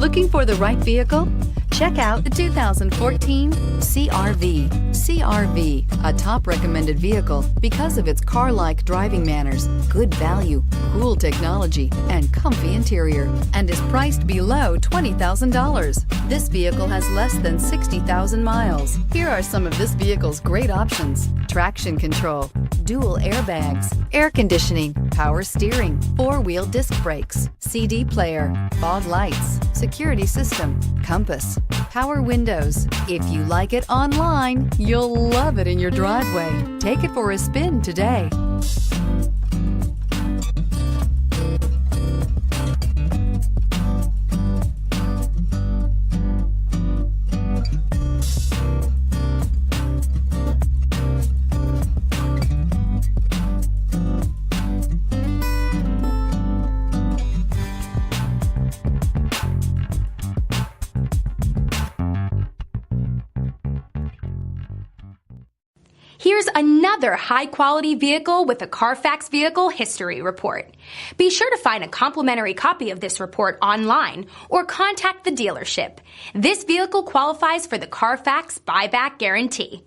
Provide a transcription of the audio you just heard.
Looking for the right vehicle? Check out the 2014 CR-V. CR-V, a top recommended vehicle because of its car-like driving manners, good value, cool technology, and comfy interior, and is priced below $20,000. This vehicle has less than 60,000 miles. Here are some of this vehicle's great options: traction control, dual airbags, air conditioning, power steering, four-wheel disc brakes, CD player, fog lights, security system, compass, power windows. If you like it online, you'll love it in your driveway. Take it for a spin today. Here's another high-quality vehicle with a Carfax Vehicle History Report. Be sure to find a complimentary copy of this report online or contact the dealership. This vehicle qualifies for the Carfax Buyback Guarantee.